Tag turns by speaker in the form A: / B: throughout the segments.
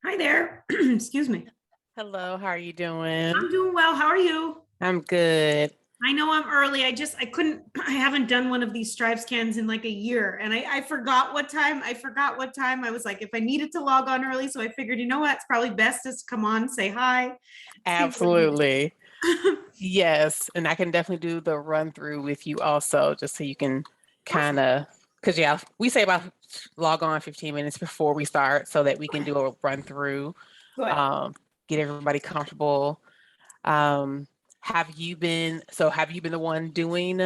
A: Hi there. Excuse me.
B: Hello, how are you doing?
A: I'm doing well. How are you?
B: I'm good.
A: I know I'm early. I couldn't, I haven't done one of these Stripe scans in like a year. And I forgot what time. I forgot what time. I was like, if I needed to log on early. So I figured, you know what? It's probably best just come on, say hi, see what you
B: Absolutely.
A: do.
B: Yes, and I can definitely do the run through with you also, just so you can kind
A: Awesome.
B: of, because yeah, we say about log on 15 minutes before we start so that we can
A: Okay.
B: do a run through,
A: Good.
B: um, get everybody comfortable. Um, have you been the one doing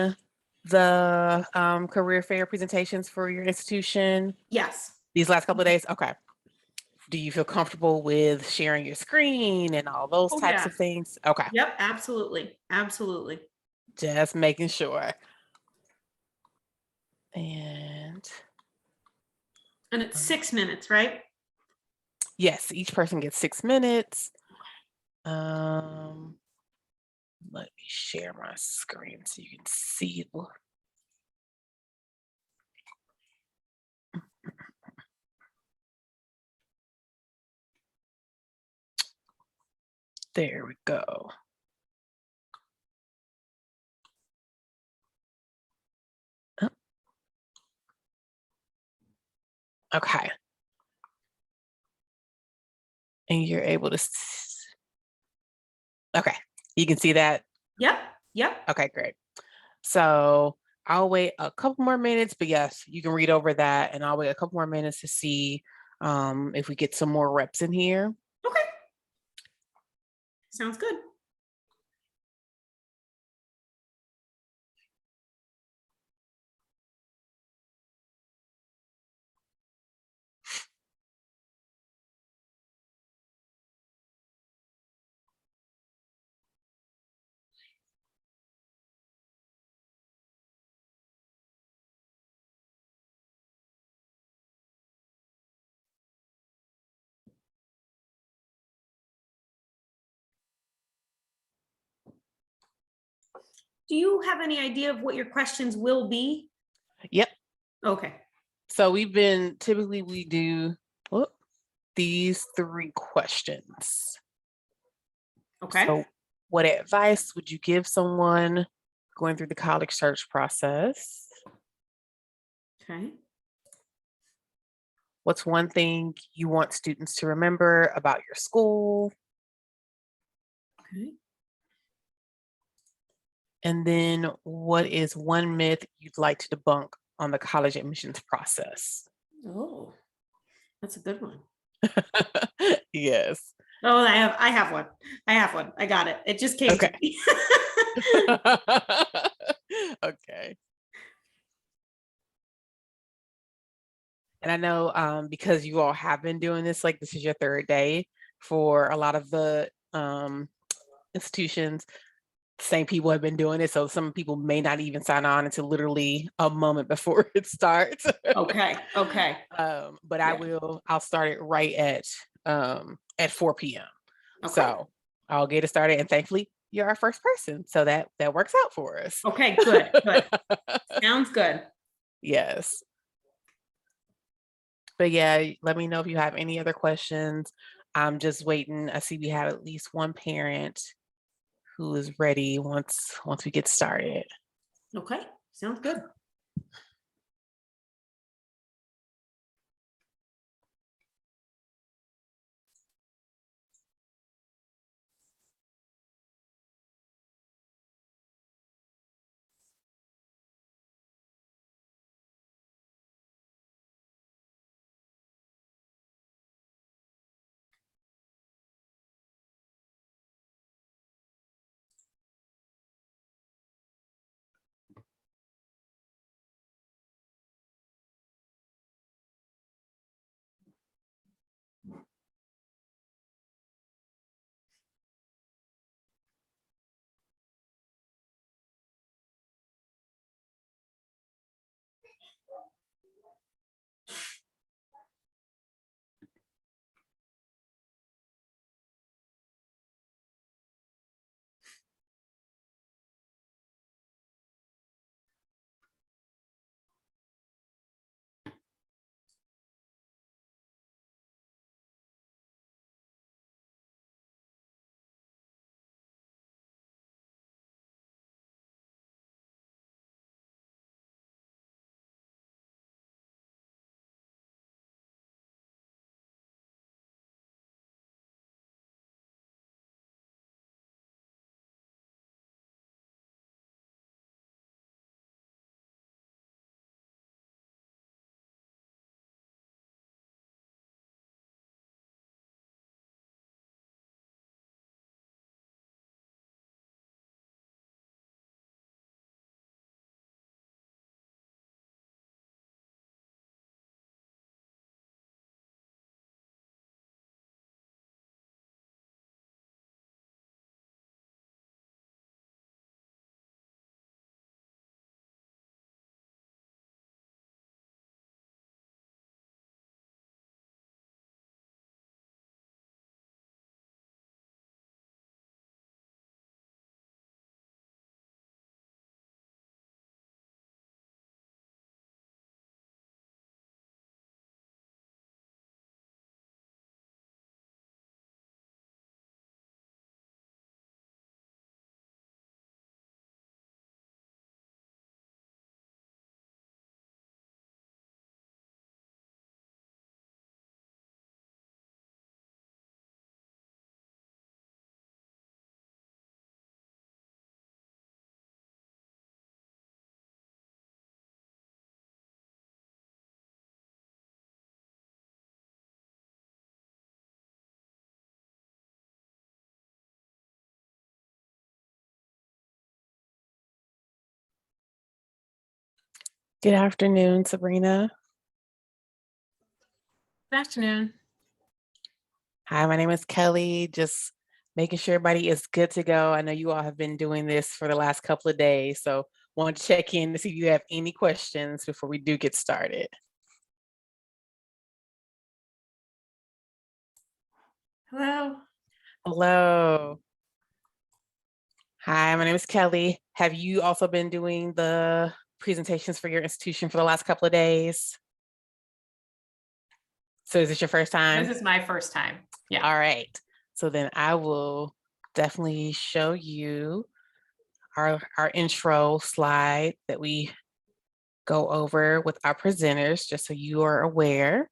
B: the career fair presentations for your institution
A: Yes.
B: these last couple of days? Okay. Do you feel comfortable with sharing your screen and all those
A: Oh,
B: types
A: yeah.
B: of things? Okay,
A: Yep. Absolutely. Absolutely.
B: just making sure. And
A: And it's
B: um,
A: 6 minutes, right?
B: yes, each person gets 6 minutes. Um, Let me share my screen so you can see. There we go. Oh, okay, and you're able to. Okay, you can see that.
A: Yep. Yep.
B: Okay, great. So I'll wait a couple more minutes, but yes, you can read over that, and I'll wait a couple more minutes to see if we get some more reps in here.
A: Okay. Sounds good. Do you have any idea of what your questions will be?
B: Yep.
A: Okay.
B: So typically we do whoop, these three questions.
A: Okay.
B: So what advice would you give someone going through the college search process?
A: Okay.
B: What's one thing you want students to remember about your school?
A: Okay.
B: And then what is one myth you'd like to debunk on the college admissions process?
A: Oh, that's a good one.
B: Yes.
A: Oh, I have one. I have one. I got it. It just came to
B: Okay.
A: me.
B: Okay. And I know because you all have been doing this, like this is your third day for a lot of the institutions, same people have been doing it. So some people may not even sign on until literally a moment before it starts.
A: Okay. Okay.
B: But
A: Yeah.
B: I'll start it right at 4 p.m.
A: Okay.
B: So I'll get it started. And thankfully, you're our first person. So that works out for us.
A: Okay. Good. Good. Sounds good.
B: Yes. But yeah, let me know if you have any other questions. I'm just waiting. I see we have at least one parent who is ready once we get started.
A: Okay. Sounds good.
B: Good afternoon, Sabrina.
C: Good afternoon.
B: Hi, my name is Kelly. Just making sure everybody is good to go. I know you all have been doing this for the last couple of days, so wanted to check in to see if you have any questions before we do get started.
C: Hello.
B: Hello. Hi, my name is Kelly. Have you also been doing the presentations for your institution for the last couple of days? So is this your first time?
C: This is my first time. Yeah.
B: All right. So then I will definitely show you our intro slide that we go over with our presenters, just so you are aware.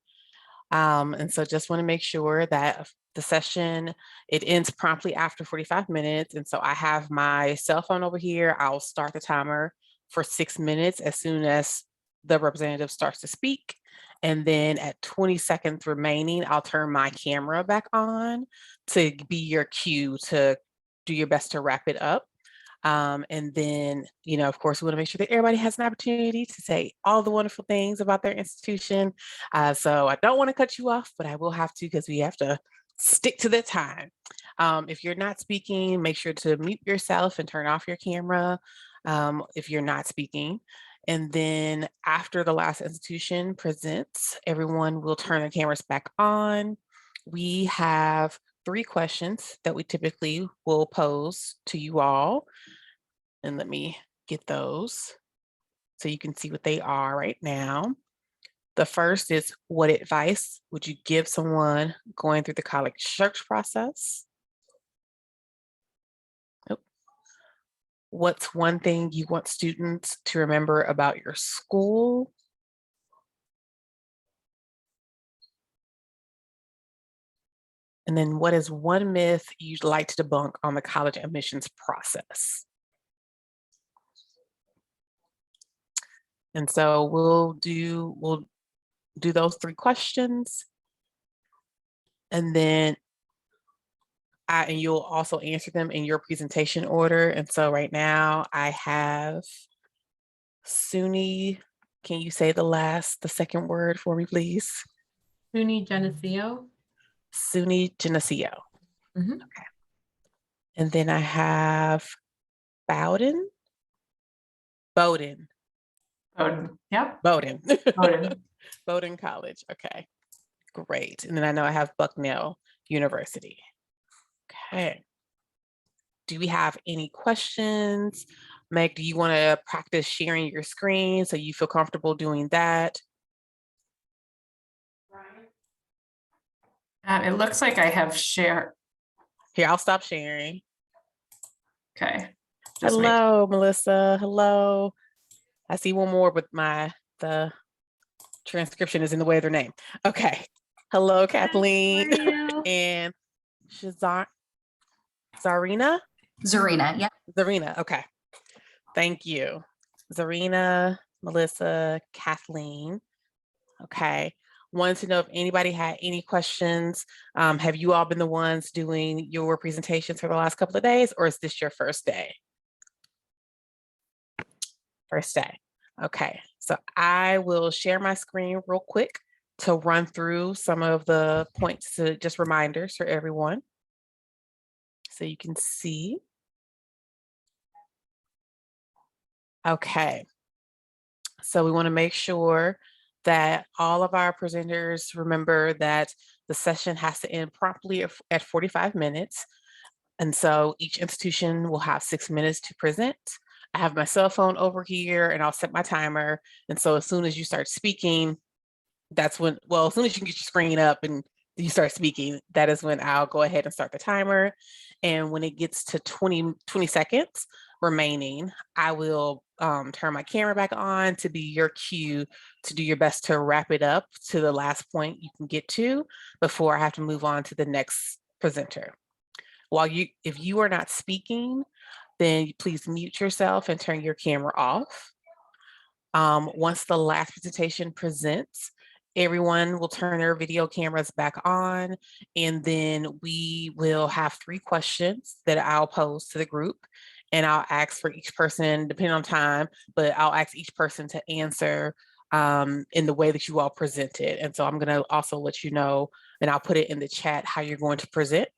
B: And so just want to make sure that the session, it ends promptly after 45 minutes. And so I have my cell phone over here. I'll start the timer for 6 minutes as soon as the representative starts to speak. And then at 20 seconds remaining, I'll turn my camera back on to be your cue to do your best to wrap it up. And then, of course, we want to make sure that everybody has an opportunity to say all the wonderful things about their institution. So I don't want to cut you off, but I will have to because we have to stick to the time. If you're not speaking, make sure to mute yourself and turn off your camera if you're not speaking. And then after the last institution presents, everyone will turn their cameras back on. We have 3 questions that we typically will pose to you all. And let me get those so you can see what they are right now. The first is, what advice would you give someone going through the college search process? Oh. What's one thing you want students to remember about your school? And then what is one myth you'd like to debunk on the college admissions process? And so we'll do those 3 questions. And then and you'll also answer them in your presentation order. And so right now I have SUNY. Can you say the second word for me, please?
C: SUNY Geneseo.
B: SUNY Geneseo.
C: Mhm.
B: Okay. And then I have Bowdoin.
C: Bowdoin. Yep.
B: Bowdoin.
C: Bowdoin.
B: Bowdoin College. Okay, great. And then I know I have Bucknell University. Okay. Do we have any questions? Meg, do you want to practice sharing your screen so you feel comfortable doing that?
C: It looks like I have share.
B: Here, I'll stop sharing.
C: Okay.
B: Hello, Melissa. Hello. I see one more, but the transcription is in the way of their name. Okay. Hello, Kathleen. And Zarina?
D: Zarina, yeah.
B: Zarina, okay. Thank you. Zarina, Melissa, Kathleen. Okay. Wanted to know if anybody had any questions. Have you all been the ones doing your presentations for the last couple of days, or is this your first day? First day. Okay. So I will share my screen real quick to run through some of the points, just reminders for everyone, so you can see. Okay. So we want to make sure that all of our presenters remember that the session has to end promptly at 45 minutes. And so each institution will have 6 minutes to present. I have my cell phone over here and I'll set my timer. And so as soon as you start speaking, that's when, well, as soon as you can get your screen up and you start speaking, that is when I'll go ahead and start the timer. And when it gets to 20 seconds remaining, I will turn my camera back on to be your cue to do your best to wrap it up to the last point you can get to before I have to move on to the next presenter. If you are not speaking, then please mute yourself and turn your camera off. Once the last presentation presents, everyone will turn their video cameras back on, and then we will have 3 questions that I'll pose to the group. and I'll ask for each person, depending on time, but I'll ask each person to answer in the way that you all presented. And so I'm going to also let you know, and I'll put it in the chat how you're going to present.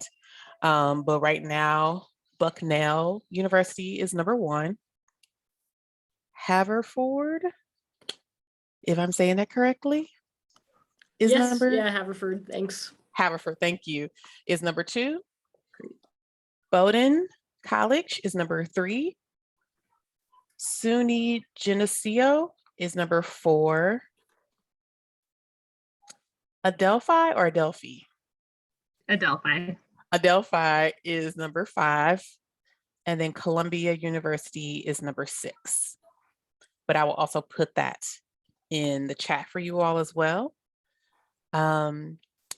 B: But right now, Bucknell University is number 1. Haverford, if I'm saying that correctly, is
D: Yes,
B: number
D: yeah, Haverford, thanks.
B: Haverford, thank you, is number 2. Bowdoin College is number 3. SUNY Geneseo is number 4. Adelphi or Adelphi?
E: Adelphi.
B: Adelphi is number 5. And then Columbia University is number 6. But I will also put that in the chat for you all as well. And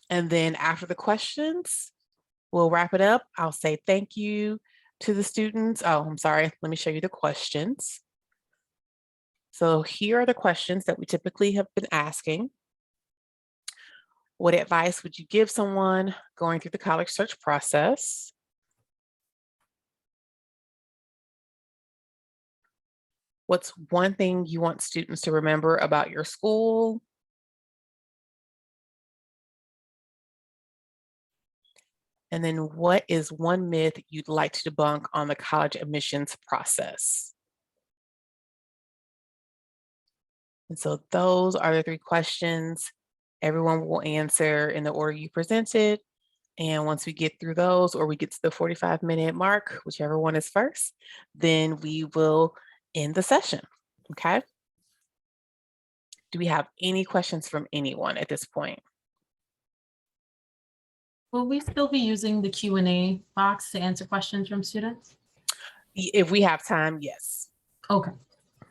B: then after the questions, we'll wrap it up. I'll say thank you to the students. Oh, I'm sorry. Let me show you the questions. So here are the questions that we typically have been asking. What advice would you give someone going through the college search process? What's one thing you want students to remember about your school? And then what is one myth you'd like to debunk on the college admissions process? And so those are the 3 questions. Everyone will answer in the order you presented. And once we get through those, or we get to the 45-minute mark, whichever one is first, then we will end the session, okay? Do we have any questions from anyone at this point?
E: Will we still be using the Q&A box to answer questions from students?
B: If we have time, yes.
E: Okay.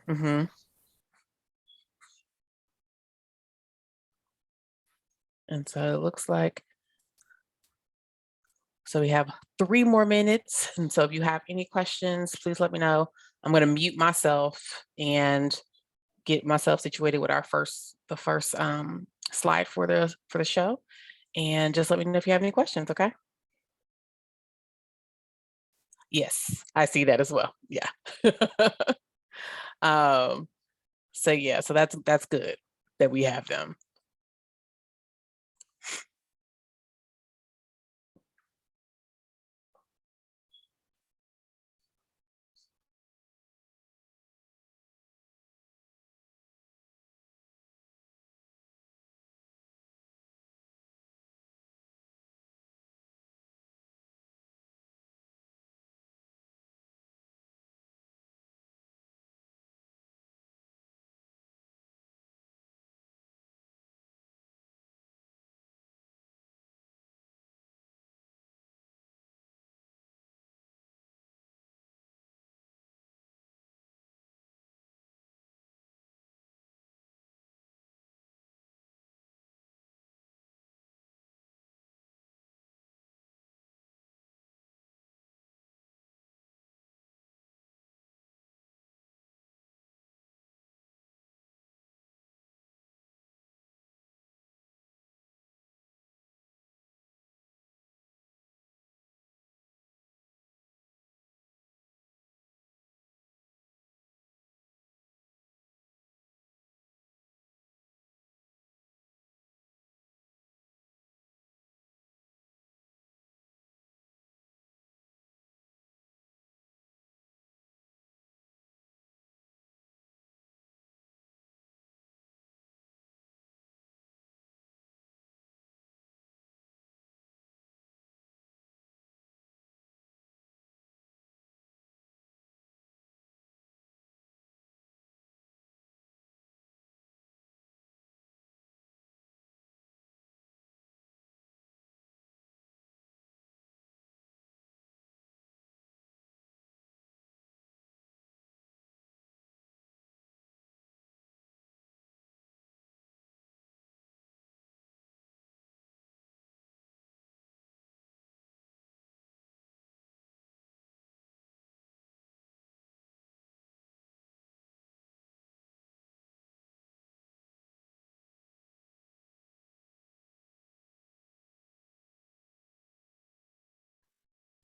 B: Mm-hmm. And so it looks like, so we have 3 more minutes. And so if you have any questions, please let me know. I'm going to mute myself and get myself situated with the first slide for the show. And just let me know if you have any questions, okay? Yes, I see that as well. Yeah. So yeah, so that's good that we have them.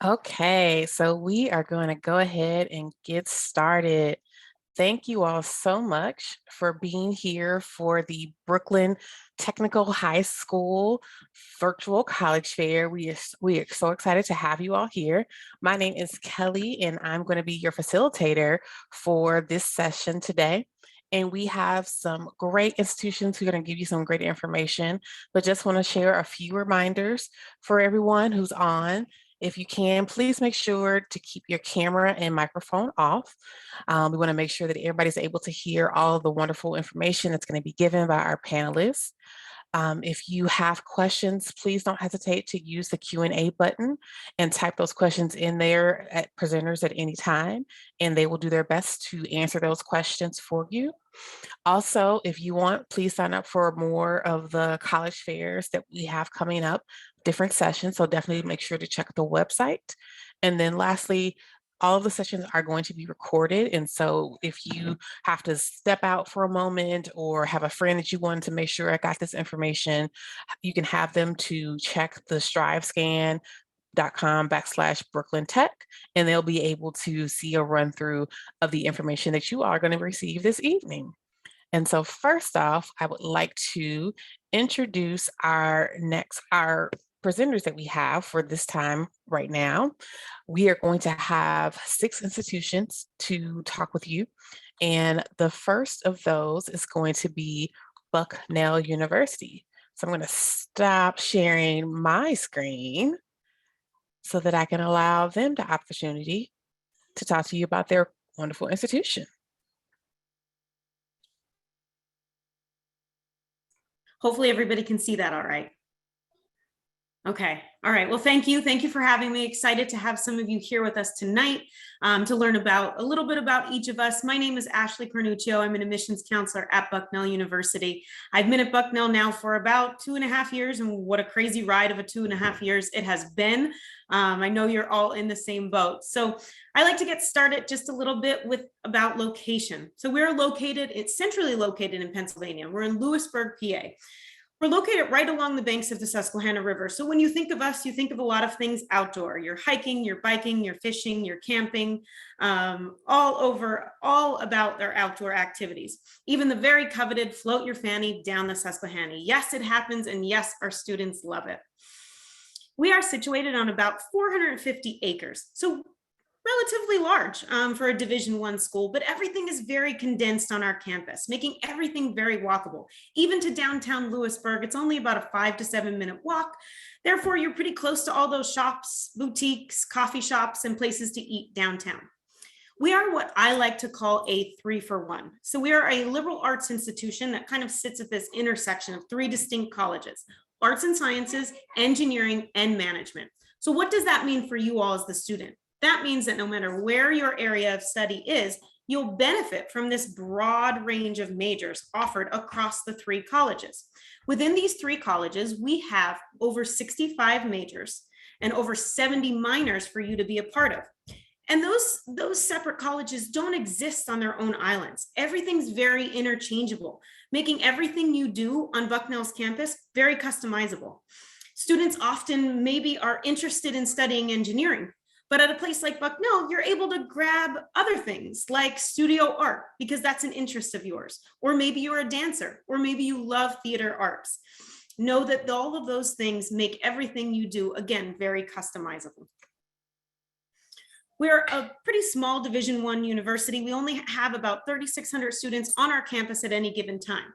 B: Okay, so we are going to go ahead and get started. Thank you all so much for being here for the Brooklyn Technical High School Virtual College Fair. We are so excited to have you all here. My name is Kelly, and I'm going to be your facilitator for this session today. And we have some great institutions who are going to give you some great information, but just want to share a few reminders for everyone who's on. If you can, please make sure to keep your camera and microphone off. We want to make sure that everybody's able to hear all of the wonderful information that's going to be given by our panelists. If you have questions, please don't hesitate to use the Q&A button and type those questions in there at presenters at any time, and they will do their best to answer those questions for you. Also, if you want, please sign up for more of the college fairs that we have coming up, different sessions. So definitely make sure to check the website. And then lastly, all of the sessions are going to be recorded. And so if you have to step out for a moment or have a friend that you want to make sure I got this information, you can have them to check the strivescan.com/Brooklyn Tech, and they'll be able to see a run through of the information that you are going to receive this evening. And so first off, I would like to introduce our presenters that we have for this time right now. We are going to have 6 institutions to talk with you. And the first of those is going to be Bucknell University. So I'm going to stop sharing my screen so that I can allow them the opportunity to talk to you about their wonderful institution.
A: Hopefully everybody can see that all right. Okay, all right. Well, thank you. Thank you for having me. Excited to have some of you here with us tonight to learn about a little bit about each of us. My name is Ashley Cornuccio. I'm an admissions counselor at Bucknell University. I've been at Bucknell now for about 2.5 years, and what a crazy ride of a 2.5 years it has been. I know you're all in the same boat. So I like to get started just a little bit with about location. So it's centrally located in Pennsylvania. We're in Lewisburg, PA. We're located right along the banks of the Susquehanna River. So when you think of us, you think of a lot of things outdoor. You're hiking, you're biking, you're fishing, you're camping, all about our outdoor activities. Even the very coveted float your fanny down the Susquehanna. Yes, it happens, and yes, our students love it. We are situated on about 450 acres. So relatively large for a Division I school, but everything is very condensed on our campus, making everything very walkable. Even to downtown Lewisburg, it's only about a 5 to 7 minute walk. Therefore, you're pretty close to all those shops, boutiques, coffee shops, and places to eat downtown. We are what I like to call a 3-for-1. So we are a liberal arts institution that kind of sits at this intersection of 3 distinct colleges: arts and sciences, engineering, and management. So what does that mean for you all as the student? That means that no matter where your area of study is, you'll benefit from this broad range of majors offered across the 3 colleges. Within these 3 colleges, we have over 65 majors and over 70 minors for you to be a part of. And those separate colleges don't exist on their own islands. Everything's very interchangeable, making everything you do on Bucknell's campus very customizable. Students often maybe are interested in studying engineering, but at a place like Bucknell, you're able to grab other things like studio art because that's an interest of yours. Or maybe you're a dancer, or maybe you love theater arts. Know that all of those things make everything you do, again, very customizable. We're a pretty small Division I university. We only have about 3,600 students on our campus at any given time.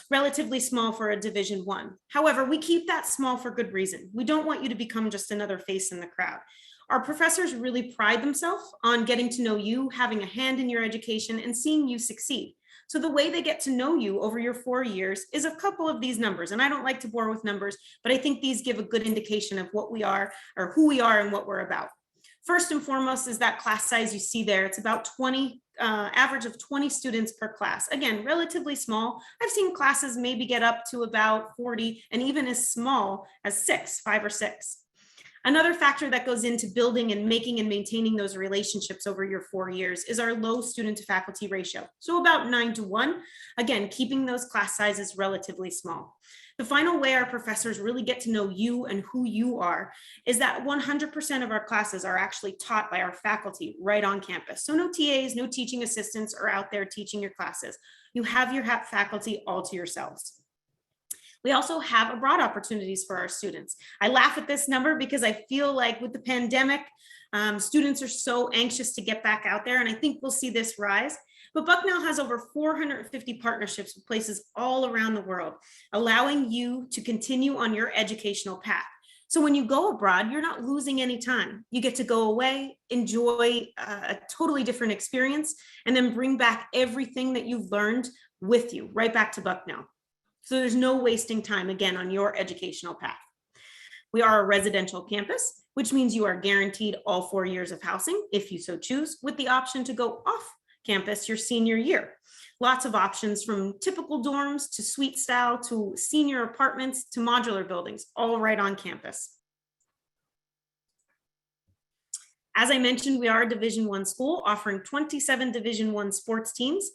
A: Relatively small for a Division I. However, we keep that small for good reason. We don't want you to become just another face in the crowd. Our professors really pride themselves on getting to know you, having a hand in your education, and seeing you succeed. So the way they get to know you over your 4 years is a couple of these numbers. And I don't like to bore with numbers, but I think these give a good indication of what we are, or who we are and what we're about. First and foremost is that class size you see there. It's about 20, average of 20 students per class. Again, relatively small. I've seen classes maybe get up to about 40 and even as small as 5 or 6. Another factor that goes into building and making and maintaining those relationships over your 4 years is our low student to faculty ratio. So about 9-to-1, again, keeping those class sizes relatively small. The final way our professors really get to know you and who you are is that 100% of our classes are actually taught by our faculty right on campus. So no TAs, no teaching assistants are out there teaching your classes. You have your faculty all to yourselves. We also have abroad opportunities for our students. I laugh at this number because I feel like with the pandemic, students are so anxious to get back out there, and I think we'll see this rise. But Bucknell has over 450 partnerships with places all around the world, allowing you to continue on your educational path. So when you go abroad, you're not losing any time. You get to go away, enjoy a totally different experience, and then bring back everything that you've learned with you right back to Bucknell. So there's no wasting time, again, on your educational path. We are a residential campus, which means you are guaranteed all 4 years of housing, if you so choose, with the option to go off campus your senior year. Lots of options, from typical dorms to suite style to senior apartments to modular buildings, all right on campus. As I mentioned, we are a Division I school offering 27 Division I sports teams.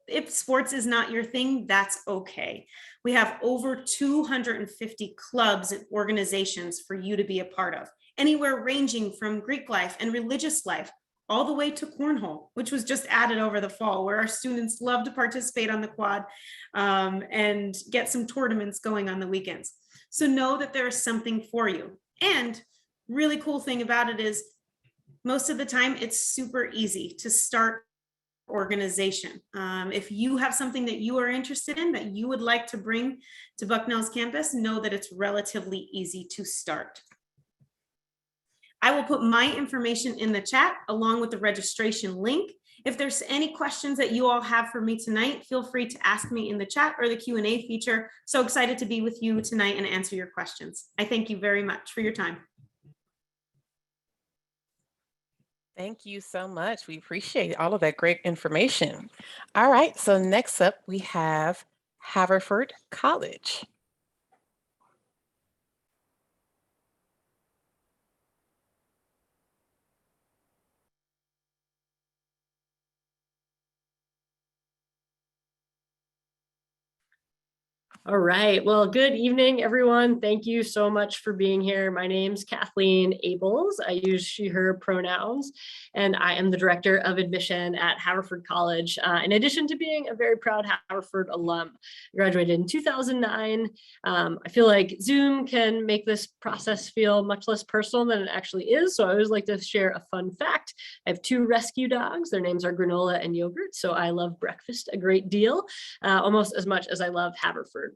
A: If sports is not your thing, that's okay. We have over 250 clubs and organizations for you to be a part of, anywhere ranging from Greek life and religious life, all the way to cornhole, which was just added over the fall, where our students love to participate on the quad and get some tournaments going on the weekends. So know that there is something for you. And really cool thing about it is most of the time it's super easy to start organization. If you have something that you are interested in that you would like to bring to Bucknell's campus, know that it's relatively easy to start. I will put my information in the chat along with the registration link. If there's any questions that you all have for me tonight, feel free to ask me in the chat or the Q&A feature. So excited to be with you tonight and answer your questions. I thank you very much for your time.
B: Thank you so much. We appreciate all of that great information. All right, so next up we have Haverford College.
D: All right. Well, good evening, everyone. Thank you so much for being here. My name's Kathleen Abels. I use she, her pronouns, and I am the director of admission at Haverford College. In addition to being a very proud Haverford alum, I graduated in 2009. I feel like Zoom can make this process feel much less personal than it actually is. So I always like to share a fun fact. I have 2 rescue dogs. Their names are Granola and Yogurt. So I love breakfast a great deal, almost as much as I love Haverford.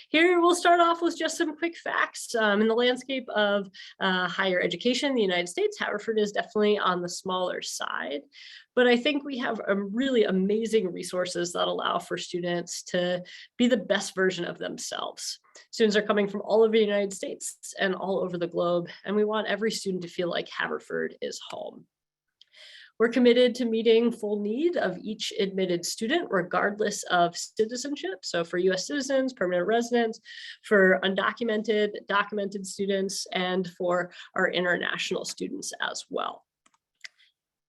D: Here, we'll start off with just some quick facts. In the landscape of higher education in the United States, Haverford is definitely on the smaller side, but I think we have really amazing resources that allow for students to be the best version of themselves. Students are coming from all over the United States and all over the globe, and we want every student to feel like Haverford is home. We're committed to meeting full need of each admitted student, regardless of citizenship. So for US citizens, permanent residents, for undocumented, documented students, and for our international students as well.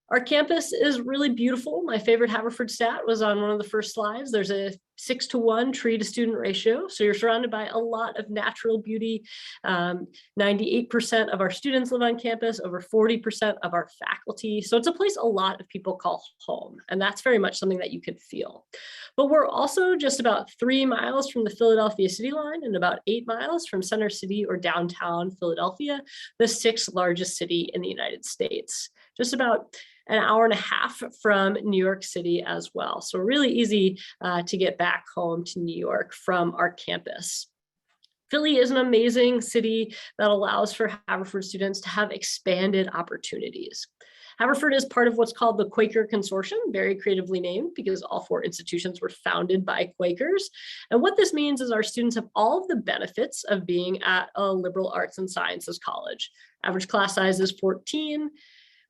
D: Our campus is really beautiful. My favorite Haverford stat was on one of the first slides. There's a 6-to-1 tree to student ratio. So you're surrounded by a lot of natural beauty. 98% of our students live on campus, over 40% of our faculty. So it's a place a lot of people call home. And that's very much something that you can feel. But we're also just about 3 miles from the Philadelphia city line and about 8 miles from Center City or downtown Philadelphia, the 6th largest city in the United States. Just about an hour and a half from New York City as well. So really easy to get back home to New York from our campus. Philly is an amazing city that allows for Haverford students to have expanded opportunities. Haverford is part of what's called the Quaker Consortium, very creatively named because all 4 institutions were founded by Quakers. And what this means is our students have all of the benefits of being at a liberal arts and sciences college. Average class size is 14.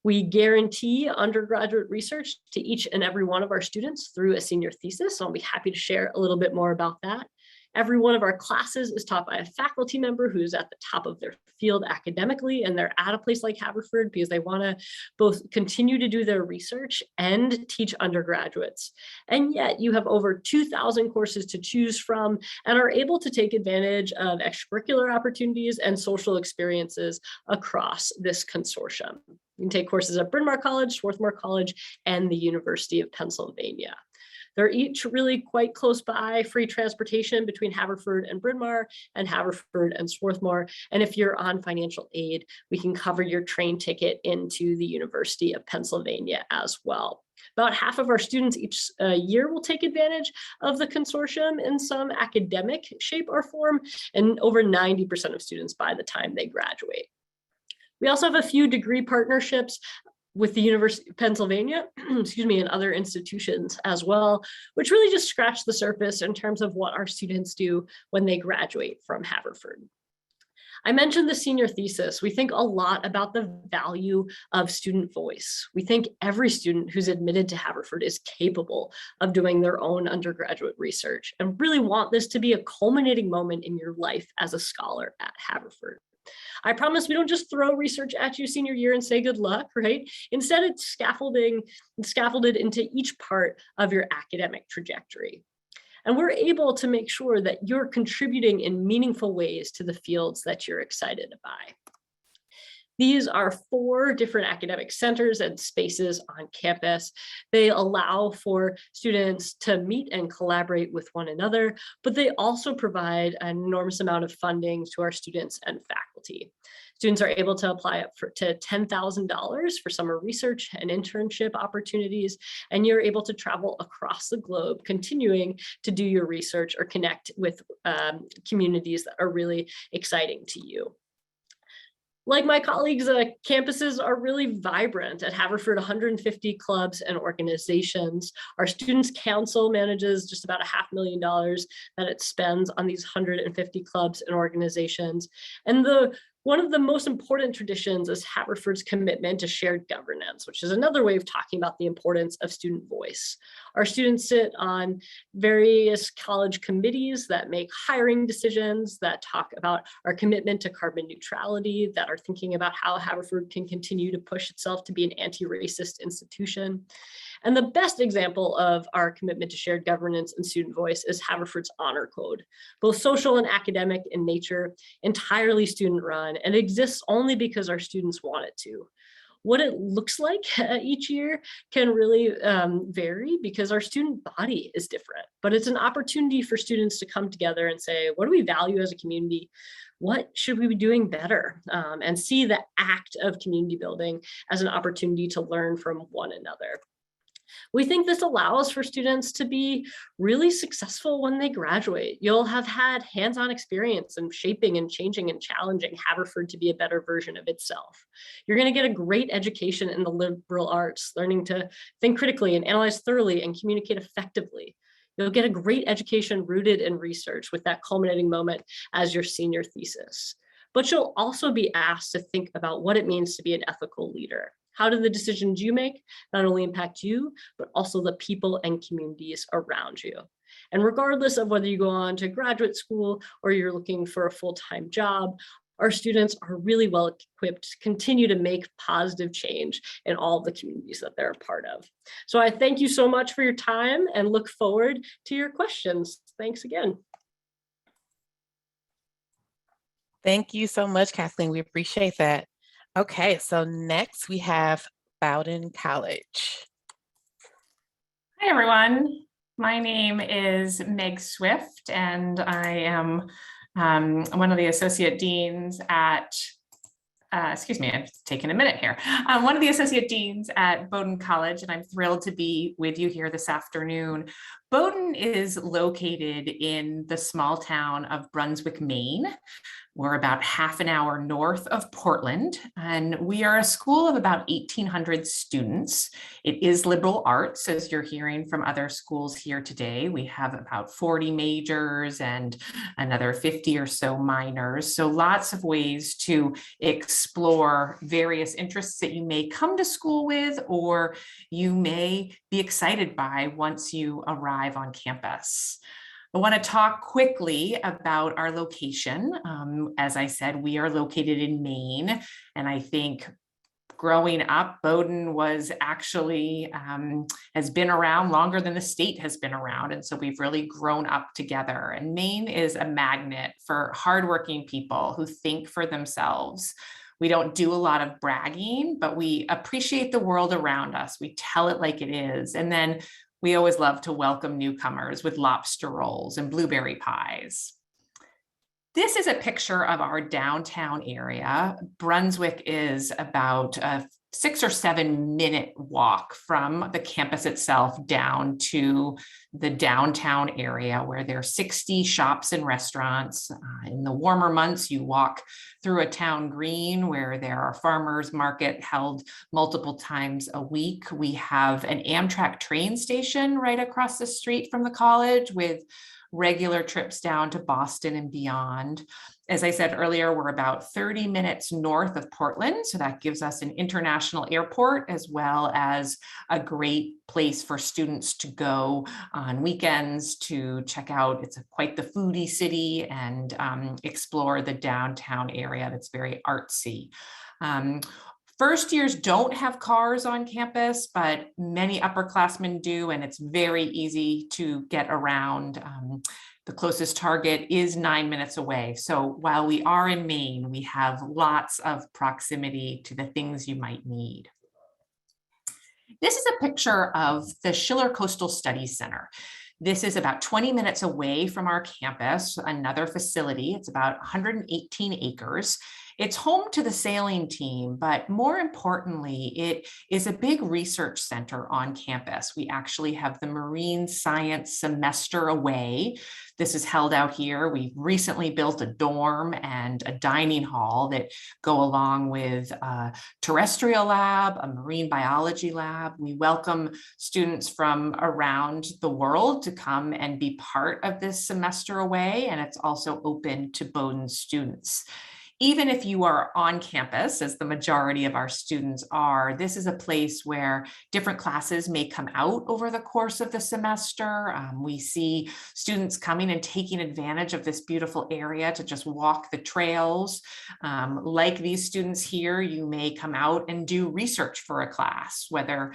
D: We guarantee undergraduate research to each and every one of our students through a senior thesis. So I'll be happy to share a little bit more about that. Every one of our classes is taught by a faculty member who's at the top of their field academically, and they're at a place like Haverford because they want to both continue to do their research and teach undergraduates. And yet you have over 2,000 courses to choose from and are able to take advantage of extracurricular opportunities and social experiences across this consortium. You can take courses at Bryn Mawr College, Swarthmore College, and the University of Pennsylvania. They're each really quite close by, free transportation between Haverford and Bryn Mawr and Haverford and Swarthmore. And if you're on financial aid, we can cover your train ticket into the University of Pennsylvania as well. About half of our students each year will take advantage of the consortium in some academic shape or form, and over 90% of students by the time they graduate. We also have a few degree partnerships with the University of Pennsylvania, excuse me, and other institutions as well, which really just scratch the surface in terms of what our students do when they graduate from Haverford. I mentioned the senior thesis. We think a lot about the value of student voice. We think every student who's admitted to Haverford is capable of doing their own undergraduate research and really want this to be a culminating moment in your life as a scholar at Haverford. I promise we don't just throw research at you senior year and say good luck, right? Instead, it's scaffolded into each part of your academic trajectory. And we're able to make sure that you're contributing in meaningful ways to the fields that you're excited by. These are 4 different academic centers and spaces on campus. They allow for students to meet and collaborate with one another, but they also provide an enormous amount of funding to our students and faculty. Students are able to apply up to $10,000 for summer research and internship opportunities, and you're able to travel across the globe, continuing to do your research or connect with communities that are really exciting to you. Like my colleagues, campuses are really vibrant. At Haverford, 150 clubs and organizations. Our Students' Council manages just about $500,000 that it spends on these 150 clubs and organizations. And one of the most important traditions is Haverford's commitment to shared governance, which is another way of talking about the importance of student voice. Our students sit on various college committees that make hiring decisions, that talk about our commitment to carbon neutrality, that are thinking about how Haverford can continue to push itself to be an anti-racist institution. And the best example of our commitment to shared governance and student voice is Haverford's Honor Code, both social and academic in nature, entirely student run, and exists only because our students want it to. What it looks like each year can really vary because our student body is different, but it's an opportunity for students to come together and say, what do we value as a community? What should we be doing better? And see the act of community building as an opportunity to learn from one another. We think this allows for students to be really successful when they graduate. You'll have had hands-on experience in shaping and changing and challenging Haverford to be a better version of itself. You're going to get a great education in the liberal arts, learning to think critically and analyze thoroughly and communicate effectively. You'll get a great education rooted in research with that culminating moment as your senior thesis. But you'll also be asked to think about what it means to be an ethical leader. How do the decisions you make not only impact you, but also the people and communities around you? And regardless of whether you go on to graduate school or you're looking for a full-time job, our students are really well equipped to continue to make positive change in all of the communities that they're a part of. So I thank you so much for your time and look forward to your questions. Thanks again.
B: Thank you so much, Kathleen. We appreciate that. Okay, so next we have Bowdoin College.
C: Hi, everyone. My name is Meg Swift, and I am one of the associate deans at, excuse me, I've taken a minute here. I'm one of the associate deans at Bowdoin College, and I'm thrilled to be with you here this afternoon. Bowdoin is located in the small town of Brunswick, Maine. We're about half an hour north of Portland, and we are a school of about 1,800 students. It is liberal arts, as you're hearing from other schools here today. We have about 40 majors and another 50 or so minors. So lots of ways to explore various interests that you may come to school with, or you may be excited by once you arrive on campus. I want to talk quickly about our location. As I said, we are located in Maine, and I think growing up, Bowdoin was actually, has been around longer than the state has been around. And so we've really grown up together. And Maine is a magnet for hardworking people who think for themselves. We don't do a lot of bragging, but we appreciate the world around us. We tell it like it is. And then we always love to welcome newcomers with lobster rolls and blueberry pies. This is a picture of our downtown area. Brunswick is about a 6 or 7 minute walk from the campus itself down to the downtown area where there are 60 shops and restaurants. In the warmer months, you walk through a town green where there are farmers market held multiple times a week. We have an Amtrak train station right across the street from the college with regular trips down to Boston and beyond. As I said earlier, we're about 30 minutes north of Portland. So that gives us an international airport as well as a great place for students to go on weekends to check out. It's quite the foodie city and explore the downtown area that's very artsy. First years don't have cars on campus, but many upperclassmen do, and it's very easy to get around. The closest Target is 9 minutes away. So while we are in Maine, we have lots of proximity to the things you might need. This is a picture of the Schiller Coastal Studies Center. This is about 20 minutes away from our campus, another facility. It's about 118 acres. It's home to the sailing team, but more importantly, it is a big research center on campus. We actually have the Marine Science Semester Away. This is held out here. We've recently built a dorm and a dining hall that go along with a terrestrial lab, a marine biology lab. We welcome students from around the world to come and be part of this semester away, and it's also open to Bowdoin students. Even if you are on campus, as the majority of our students are, this is a place where different classes may come out over the course of the semester. We see students coming and taking advantage of this beautiful area to just walk the trails. Like these students here, you may come out and do research for a class, whether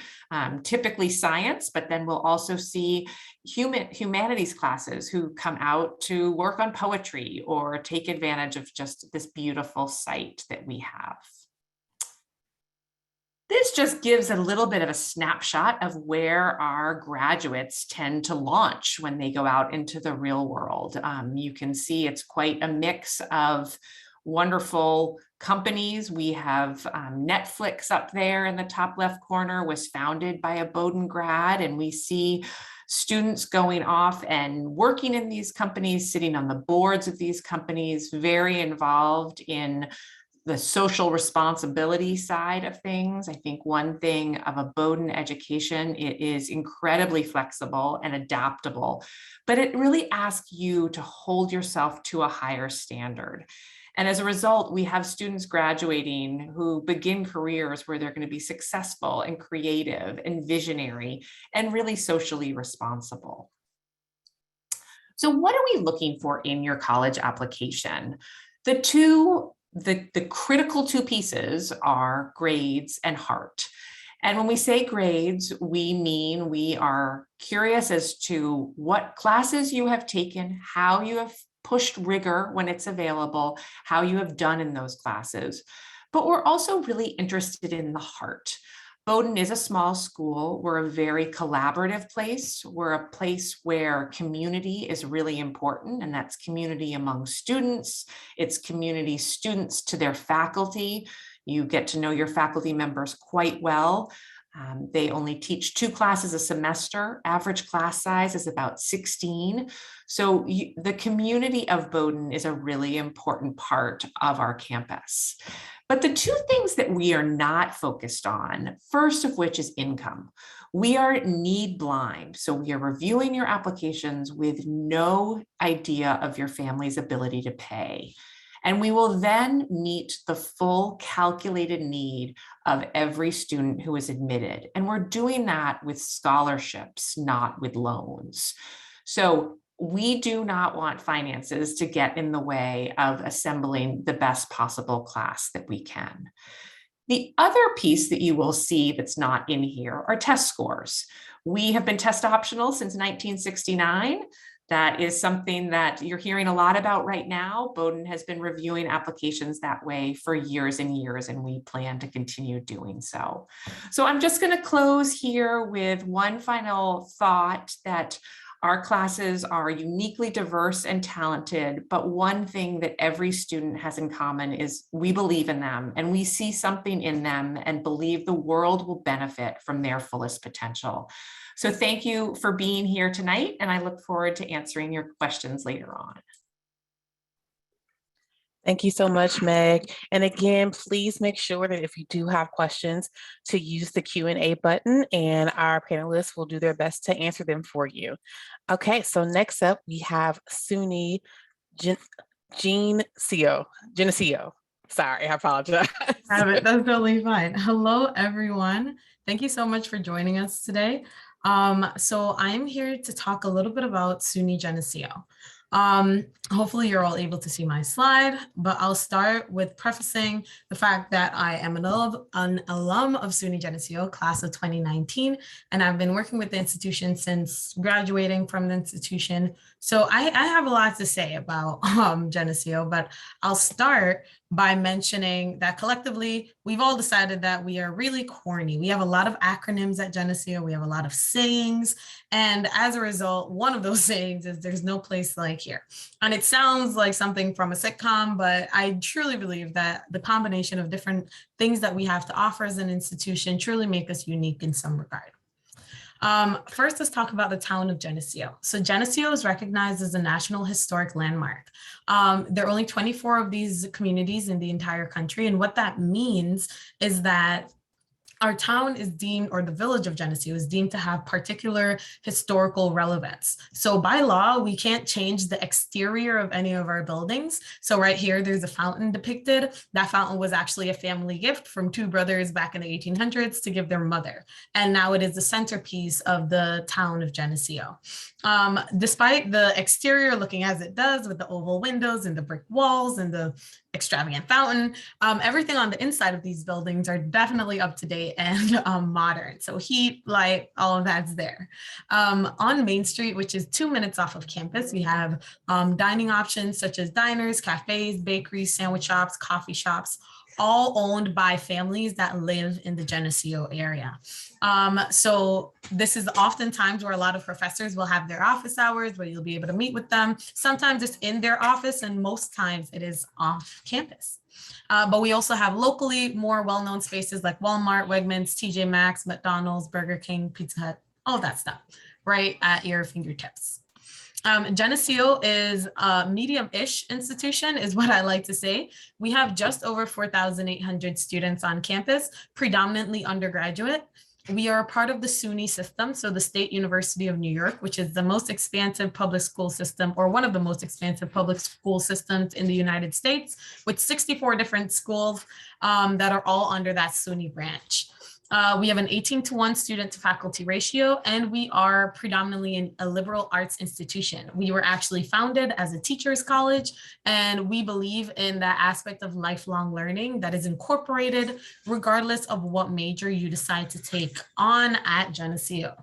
C: typically science, but then we'll also see humanities classes who come out to work on poetry or take advantage of just this beautiful site that we have. This just gives a little bit of a snapshot of where our graduates tend to launch when they go out into the real world. You can see it's quite a mix of wonderful companies. We have Netflix up there in the top left corner, was founded by a Bowdoin grad, and we see students going off and working in these companies, sitting on the boards of these companies, very involved in the social responsibility side of things. I think one thing of a Bowdoin education, it is incredibly flexible and adaptable, but it really asks you to hold yourself to a higher standard. And as a result, we have students graduating who begin careers where they're going to be successful and creative and visionary and really socially responsible. So what are we looking for in your college application? The critical two pieces are grades and heart. And when we say grades, we mean we are curious as to what classes you have taken, how you have pushed rigor when it's available, how you have done in those classes. But we're also really interested in the heart. Bowdoin is a small school. We're a very collaborative place. We're a place where community is really important, and that's community among students. It's community students to their faculty. You get to know your faculty members quite well. They only teach 2 classes a semester. Average class size is about 16. So the community of Bowdoin is a really important part of our campus. But the 2 things that we are not focused on, first of which is income. We are need blind. So we are reviewing your applications with no idea of your family's ability to pay. And we will then meet the full calculated need of every student who is admitted. And we're doing that with scholarships, not with loans. So we do not want finances to get in the way of assembling the best possible class that we can. The other piece that you will see that's not in here are test scores. We have been test optional since 1969. That is something that you're hearing a lot about right now. Bowdoin has been reviewing applications that way for years and years, and we plan to continue doing so. So I'm just going to close here with one final thought, that our classes are uniquely diverse and talented, but one thing that every student has in common is we believe in them and we see something in them and believe the world will benefit from their fullest potential. So thank you for being here tonight, and I look forward to answering your questions later on.
B: Thank you so much, Meg. And again, please make sure that if you do have questions to use the Q&A button, and our panelists will do their best to answer them for you. Okay, so next up we have SUNY Geneseo. Sorry, I apologize.
E: That's totally fine. Hello, everyone. Thank you so much for joining us today. So I'm here to talk a little bit about SUNY Geneseo. Hopefully you're all able to see my slide, but I'll start with prefacing the fact that I am an alum of SUNY Geneseo, class of 2019, and I've been working with the institution since graduating from the institution. So I have a lot to say about Geneseo, but I'll start by mentioning that collectively, we've all decided that we are really corny. We have a lot of acronyms at Geneseo. We have a lot of sayings. And as a result, one of those sayings is there's no place like here. And it sounds like something from a sitcom, but I truly believe that the combination of different things that we have to offer as an institution truly make us unique in some regard. First, let's talk about the town of Geneseo. So Geneseo is recognized as a National Historic Landmark. There are only 24 of these communities in the entire country. And what that means is that our town is deemed, or the village of Geneseo is deemed to have particular historical relevance. So by law, we can't change the exterior of any of our buildings. So right here, there's a fountain depicted. That fountain was actually a family gift from two brothers back in the 1800s to give their mother. And now it is the centerpiece of the town of Geneseo. Despite the exterior looking as it does with the oval windows and the brick walls and the extravagant fountain, everything on the inside of these buildings are definitely up to date and modern. So heat, light, all of that's there. On Main Street, which is 2 minutes off of campus, we have dining options such as diners, cafes, bakeries, sandwich shops, coffee shops, all owned by families that live in the Geneseo area. So this is oftentimes where a lot of professors will have their office hours, where you'll be able to meet with them. Sometimes it's in their office, and most times it is off campus. But we also have locally more well-known spaces like Walmart, Wegmans, TJ Maxx, McDonald's, Burger King, Pizza Hut, all that stuff right at your fingertips. Geneseo is a medium-ish institution, is what I like to say. We have just over 4,800 students on campus, predominantly undergraduate. We are a part of the SUNY system, so the State University of New York, which is the most expansive public school system, or one of the most expansive public school systems in the United States, with 64 different schools that are all under that SUNY branch. We have an 18-to-1 student to faculty ratio, and we are predominantly a liberal arts institution. We were actually founded as a teacher's college, and we believe in that aspect of lifelong learning that is incorporated regardless of what major you decide to take on at Geneseo.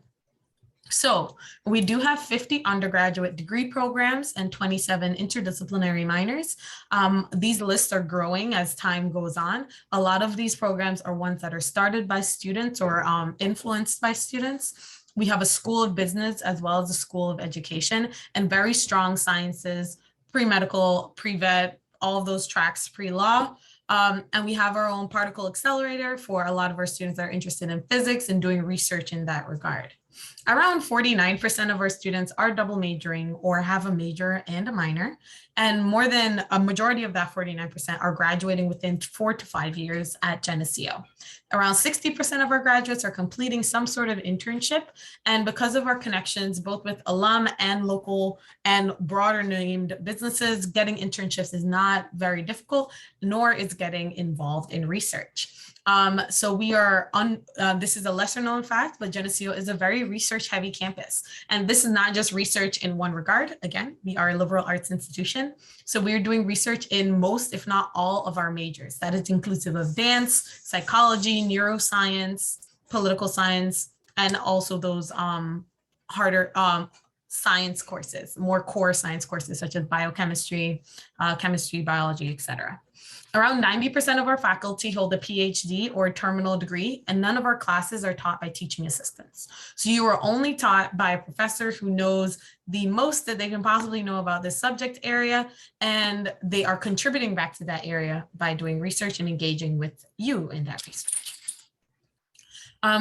E: So we do have 50 undergraduate degree programs and 27 interdisciplinary minors. These lists are growing as time goes on. A lot of these programs are ones that are started by students or influenced by students. We have a School of Business as well as a School of Education, and very strong sciences, pre-medical, pre-vet, all of those tracks, pre-law. And we have our own particle accelerator for a lot of our students that are interested in physics and doing research in that regard. Around 49% of our students are double majoring or have a major and a minor, and more than a majority of that 49% are graduating within 4 to 5 years at Geneseo. Around 60% of our graduates are completing some sort of internship, and because of our connections, both with alum and local and broader named businesses, getting internships is not very difficult, nor is getting involved in research. So we are on, this is a lesser known fact, but Geneseo is a very research heavy campus. And this is not just research in one regard. Again, we are a liberal arts institution. So we're doing research in most, if not all of our majors. That is inclusive of dance, psychology, neuroscience, political science, and also those harder science courses, more core science courses such as biochemistry, chemistry, biology, etc. Around 90% of our faculty hold a PhD or terminal degree, and none of our classes are taught by teaching assistants. So you are only taught by a professor who knows the most that they can possibly know about this subject area, and they are contributing back to that area by doing research and engaging with you in that research.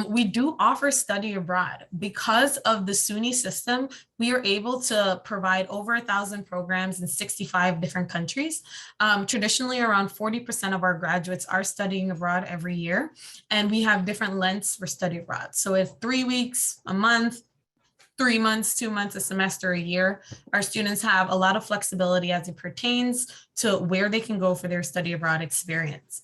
E: We do offer study abroad. Because of the SUNY system, we are able to provide over 1,000 programs in 65 different countries. Traditionally, around 40% of our graduates are studying abroad every year, and we have different lengths for study abroad. So if 3 weeks, a month, 3 months, 2 months, a semester, a year, our students have a lot of flexibility as it pertains to where they can go for their study abroad experience.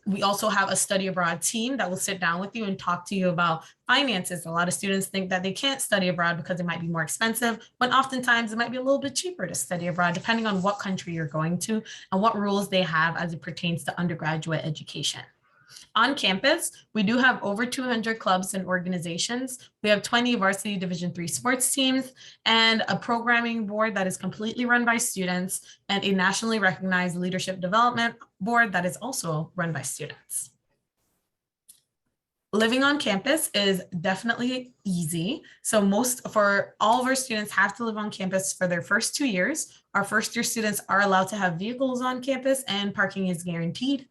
E: We also have a study abroad team that will sit down with you and talk to you about finances. A lot of students think that they can't study abroad because it might be more expensive, but oftentimes it might be a little bit cheaper to study abroad, depending on what country you're going to and what rules they have as it pertains to undergraduate education. On campus, we do have over 200 clubs and organizations. We have 20 varsity Division III sports teams and a programming board that is completely run by students and a nationally recognized leadership development board that is also run by students. Living on campus is definitely easy. So for all of our students have to live on campus for their first 2 years. Our first year students are allowed to have vehicles on campus and parking is guaranteed.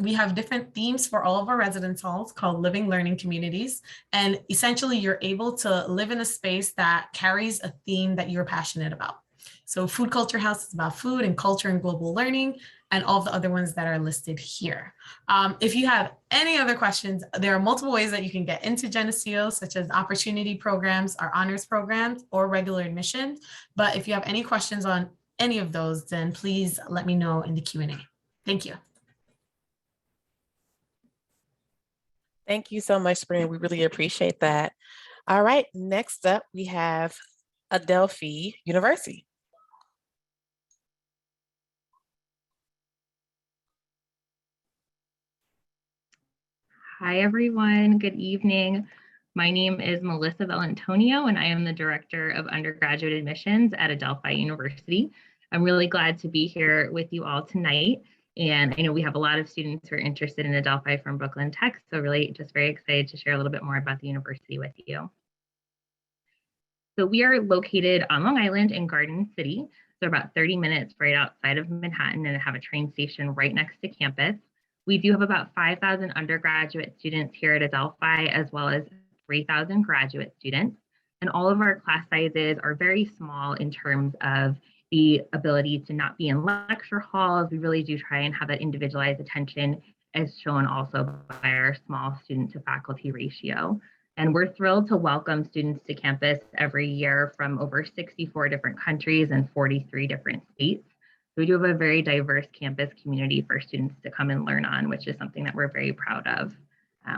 E: We have different themes for all of our residence halls called living learning communities. And essentially you're able to live in a space that carries a theme that you're passionate about. So Food Culture House is about food and culture and global learning, and all of the other ones that are listed here. If you have any other questions, there are multiple ways that you can get into Geneseo, such as opportunity programs, our honors programs, or regular admission. But if you have any questions on any of those, then please let me know in the Q&A. Thank you.
B: Thank you so much, Spring. We really appreciate that. All right, next up, we have Adelphi University.
F: Hi, everyone. Good evening. My name is Melissa Valentonio, and I am the Director of Undergraduate Admissions at Adelphi University. I'm really glad to be here with you all tonight. And I know we have a lot of students who are interested in Adelphi from Brooklyn Tech, so really just very excited to share a little bit more about the university with you. So we are located on Long Island in Garden City, so about 30 minutes right outside of Manhattan, and have a train station right next to campus. We do have about 5,000 undergraduate students here at Adelphi, as well as 3,000 graduate students. And all of our class sizes are very small in terms of the ability to not be in lecture halls. We really do try and have that individualized attention, as shown also by our small student to faculty ratio. And we're thrilled to welcome students to campus every year from over 64 different countries and 43 different states. So we do have a very diverse campus community for students to come and learn on, which is something that we're very proud of.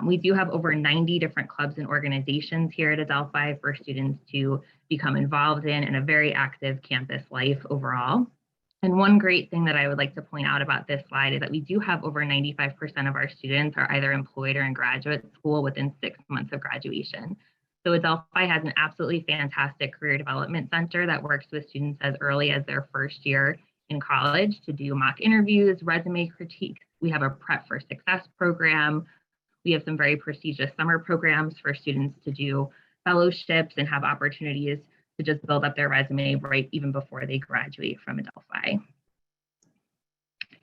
F: We do have over 90 different clubs and organizations here at Adelphi for students to become involved in, and a very active campus life overall. And one great thing that I would like to point out about this slide is that we do have over 95% of our students are either employed or in graduate school within 6 months of graduation. So Adelphi has an absolutely fantastic career development center that works with students as early as their first year in college to do mock interviews, resume critiques. We have a Prep for Success program. We have some very prestigious summer programs for students to do fellowships and have opportunities to just build up their resume right even before they graduate from Adelphi.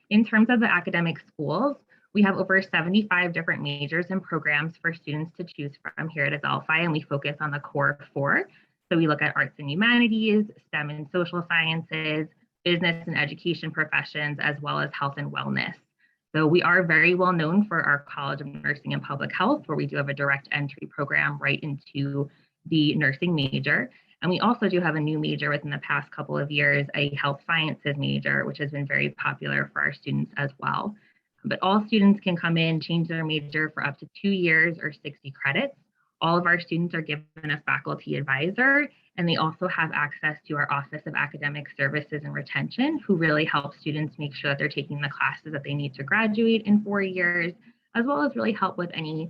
F: In terms of the academic schools, we have over 75 different majors and programs for students to choose from here at Adelphi, and we focus on the core 4. So we look at arts and humanities, STEM and social sciences, business and education professions, as well as health and wellness. So we are very well known for our College of Nursing and Public Health, where we do have a direct entry program right into the nursing major. And we also do have a new major within the past couple of years, a health sciences major, which has been very popular for our students as well. But all students can come in, change their major for up to 2 years or 60 credits. All of our students are given a faculty advisor, and they also have access to our Office of Academic Services and Retention, who really help students make sure that they're taking the classes that they need to graduate in 4 years, as well as really help with any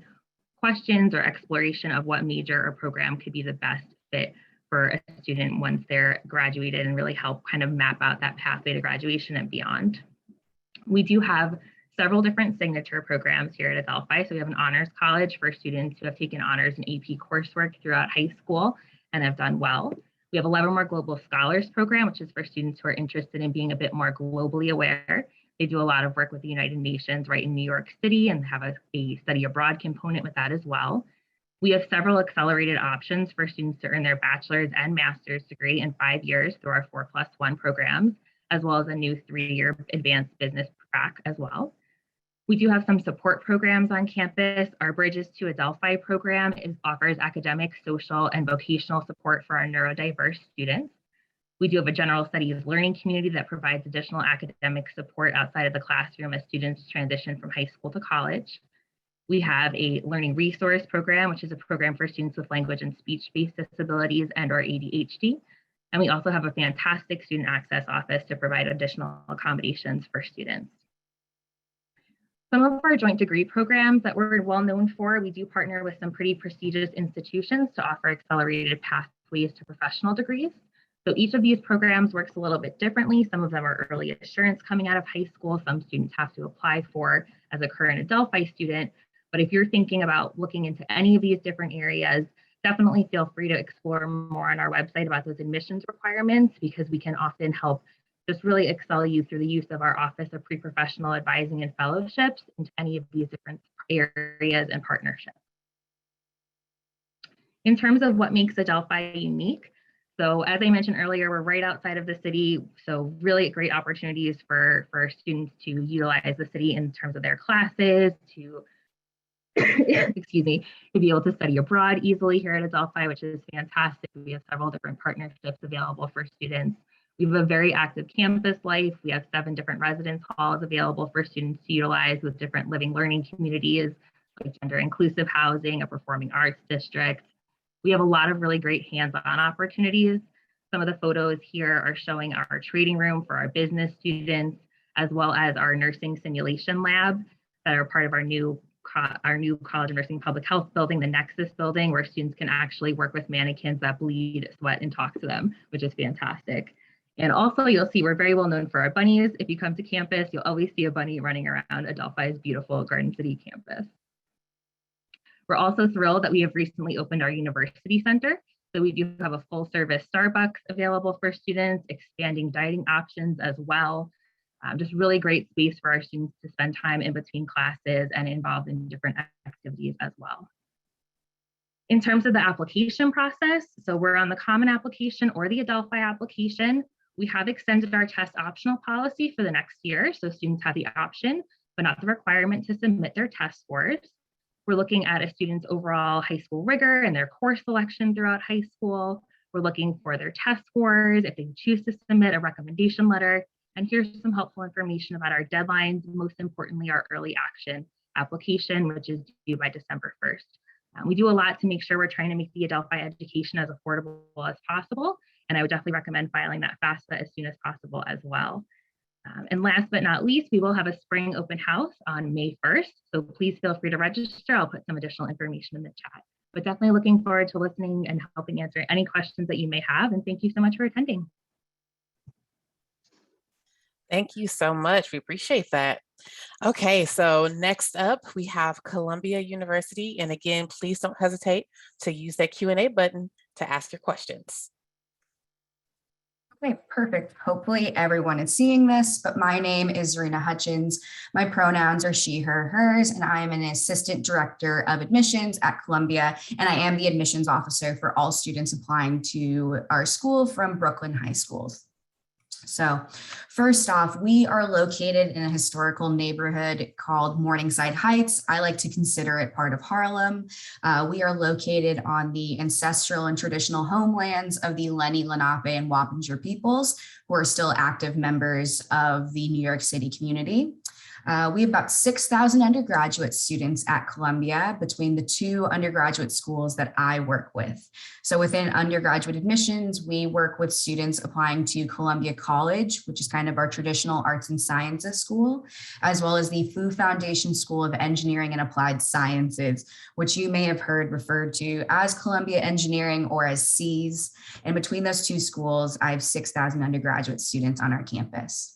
F: questions or exploration of what major or program could be the best fit for a student once they're graduated, and really help kind of map out that pathway to graduation and beyond. We do have several different signature programs here at Adelphi. So we have an honors college for students who have taken honors and AP coursework throughout high school and have done well. We have a Leavenworth Global Scholars Program, which is for students who are interested in being a bit more globally aware. They do a lot of work with the United Nations right in New York City and have a study abroad component with that as well. We have several accelerated options for students to earn their bachelor's and master's degree in 5 years through our 4+1 programs, as well as a new 3-year advanced business track as well. We do have some support programs on campus. Our Bridges to Adelphi program offers academic, social, and vocational support for our neurodiverse students. We do have a general studies learning community that provides additional academic support outside of the classroom as students transition from high school to college. We have a learning resource program, which is a program for students with language and speech-based disabilities and or ADHD. And we also have a fantastic student access office to provide additional accommodations for students. Some of our joint degree programs that we're well known for, we do partner with some pretty prestigious institutions to offer accelerated pathways to professional degrees. So each of these programs works a little bit differently. Some of them are early assurance coming out of high school. Some students have to apply for as a current Adelphi student. But if you're thinking about looking into any of these different areas, definitely feel free to explore more on our website about those admissions requirements, because we can often help just really excel you through the use of our Office of Pre-Professional Advising and Fellowships into any of these different areas and partnerships. In terms of what makes Adelphi unique, so as I mentioned earlier, we're right outside of the city, so really great opportunities for students to utilize the city in terms of their classes, to excuse me, to be able to study abroad easily here at Adelphi, which is fantastic. We have several different partnerships available for students. We have a very active campus life. We have 7 different residence halls available for students to utilize with different living learning communities, like gender inclusive housing, a performing arts district. We have a lot of really great hands-on opportunities. Some of the photos here are showing our trading room for our business students, as well as our nursing simulation lab that are part of our new College of Nursing Public Health building, the Nexus building, where students can actually work with mannequins that bleed, sweat, and talk to them, which is fantastic. And also you'll see we're very well known for our bunnies. If you come to campus, you'll always see a bunny running around Adelphi's beautiful Garden City campus. We're also thrilled that we have recently opened our University Center. So we do have a full service Starbucks available for students, expanding dining options as well. Just really great space for our students to spend time in between classes and involved in different activities as well. In terms of the application process, so we're on the Common Application or the Adelphi application. We have extended our test optional policy for the next year, so students have the option, but not the requirement to submit their test scores. We're looking at a student's overall high school rigor and their course selection throughout high school. We're looking for their test scores, if they choose to submit a recommendation letter. And here's some helpful information about our deadlines, most importantly, our early action application, which is due by December 1st. We do a lot to make sure we're trying to make the Adelphi education as affordable as possible. And I would definitely recommend filing that FAFSA as soon as possible as well. And last but not least, we will have a spring open house on May 1st. So please feel free to register. I'll put some additional information in the chat. But definitely looking forward to listening and helping answer any questions that you may have. And thank you so much for attending.
B: Thank you so much. We appreciate that. Okay, so next up we have Columbia University. And again, please don't hesitate to use that Q&A button to ask your questions.
G: Okay, perfect. Hopefully everyone is seeing this, but my name is Zarina Hutchins. My pronouns are she, her, hers, and I am an assistant director of admissions at Columbia, and I am the admissions officer for all students applying to our school from Brooklyn high schools. So first off, we are located in a historical neighborhood called Morningside Heights. I like to consider it part of Harlem. We are located on the ancestral and traditional homelands of the Lenni, Lenape, and Wappinger peoples, who are still active members of the New York City community. We have about 6,000 undergraduate students at Columbia between the two undergraduate schools that I work with. So within undergraduate admissions, we work with students applying to Columbia College, which is kind of our traditional arts and sciences school, as well as the Fu Foundation School of Engineering and Applied Sciences, which you may have heard referred to as Columbia Engineering or as CES. And between those two schools, I have 6,000 undergraduate students on our campus.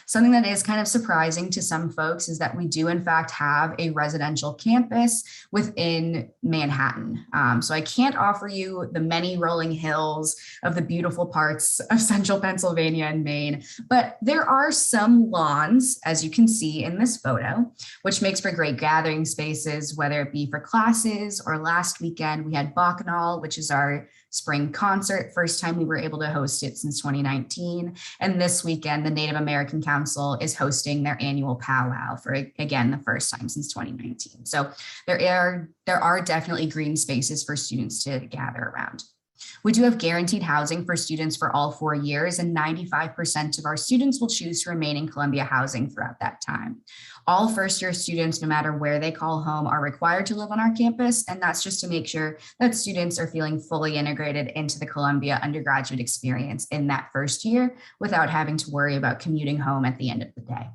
G: Something that is kind of surprising to some folks is that we do in fact have a residential campus within Manhattan. So I can't offer you the many rolling hills of the beautiful parts of central Pennsylvania and Maine, but there are some lawns, as you can see in this photo, which makes for great gathering spaces, whether it be for classes or last weekend we had Bucknell, which is our spring concert, first time we were able to host it since 2019. And this weekend, the Native American Council is hosting their annual powwow for, again, the first time since 2019. So there are definitely green spaces for students to gather around. We do have guaranteed housing for students for all 4 years, and 95% of our students will choose to remain in Columbia housing throughout that time. All first-year students, no matter where they call home, are required to live on our campus, and that's just to make sure that students are feeling fully integrated into the Columbia undergraduate experience in that first year without having to worry about commuting home at the end of the day.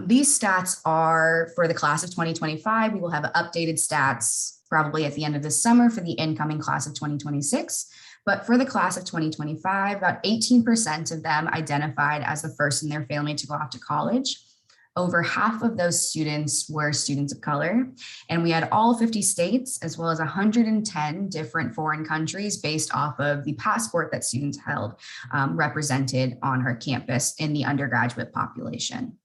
G: These stats are for the class of 2025. We will have updated stats probably at the end of this summer for the incoming class of 2026. But for the class of 2025, about 18% of them identified as the first in their family to go off to college. Over half of those students were students of color, and we had all 50 states as well as 110 different foreign countries based off of the passport that students held represented on our campus in the undergraduate population.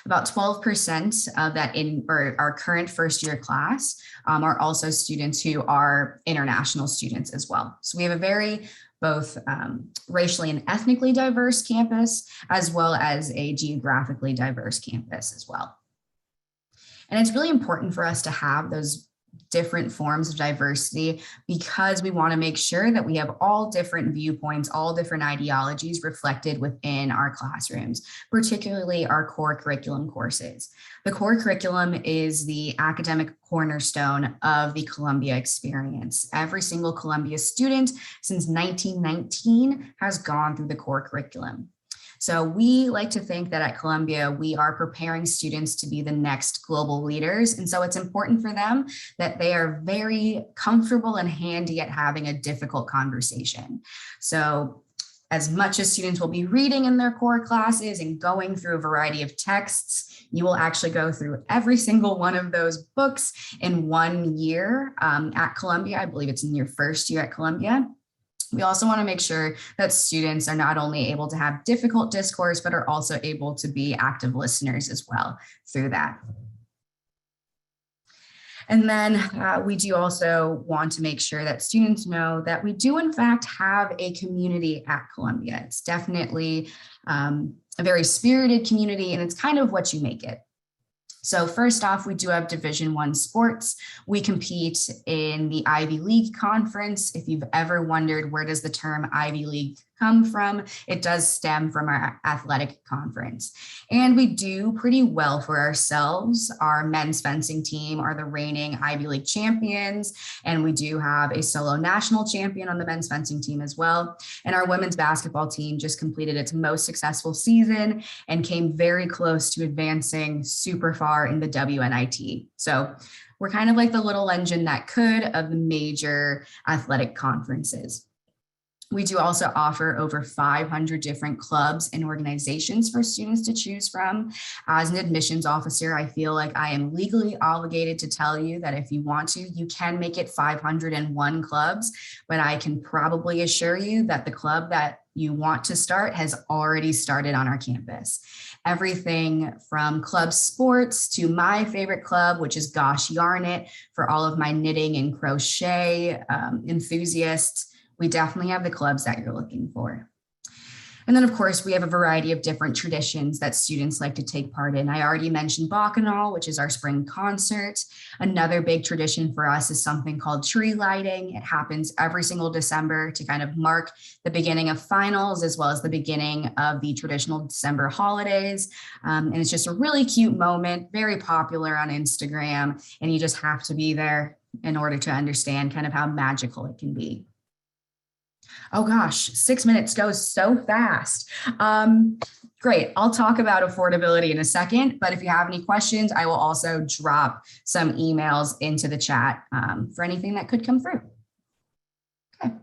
G: About 12% of that in our current first year class are also students who are international students as well. So we have a very both racially and ethnically diverse campus, as well as a geographically diverse campus as well. And it's really important for us to have those different forms of diversity because we want to make sure that we have all different viewpoints, all different ideologies reflected within our classrooms, particularly our core curriculum courses. The core curriculum is the academic cornerstone of the Columbia experience. Every single Columbia student since 1919 has gone through the core curriculum. So we like to think that at Columbia, we are preparing students to be the next global leaders. And so it's important for them that they are very comfortable and handy at having a difficult conversation. So as much as students will be reading in their core classes and going through a variety of texts, you will actually go through every single one of those books in 1 year at Columbia. I believe it's in your first year at Columbia. We also want to make sure that students are not only able to have difficult discourse, but are also able to be active listeners as well through that. And then we do also want to make sure that students know that we do in fact have a community at Columbia. It's definitely a very spirited community, and it's kind of what you make it. So first off, we do have Division I sports. We compete in the Ivy League Conference. If you've ever wondered where does the term Ivy League come from, it does stem from our athletic conference. And we do pretty well for ourselves. Our men's fencing team are the reigning Ivy League champions, and we do have a solo national champion on the men's fencing team as well. And our women's basketball team just completed its most successful season and came very close to advancing super far in the WNIT. So we're kind of like the little engine that could of the major athletic conferences. We do also offer over 500 different clubs and organizations for students to choose from. As an admissions officer, I feel like I am legally obligated to tell you that if you want to, you can make it 501 clubs, but I can probably assure you that the club that you want to start has already started on our campus. Everything from club sports to my favorite club, which is Gosh Yarn It, for all of my knitting and crochet enthusiasts. We definitely have the clubs that you're looking for. And then, of course, we have a variety of different traditions that students like to take part in. I already mentioned Bucknell, which is our spring concert. Another big tradition for us is something called tree lighting. It happens every single December to kind of mark the beginning of finals as well as the beginning of the traditional December holidays. And it's just a really cute moment, very popular on Instagram, and you just have to be there in order to understand kind of how magical it can be. Oh gosh, 6 minutes goes so fast. Great, I'll talk about affordability in a second, but if you have any questions, I will also drop some emails into the chat for anything that could come through. Okay.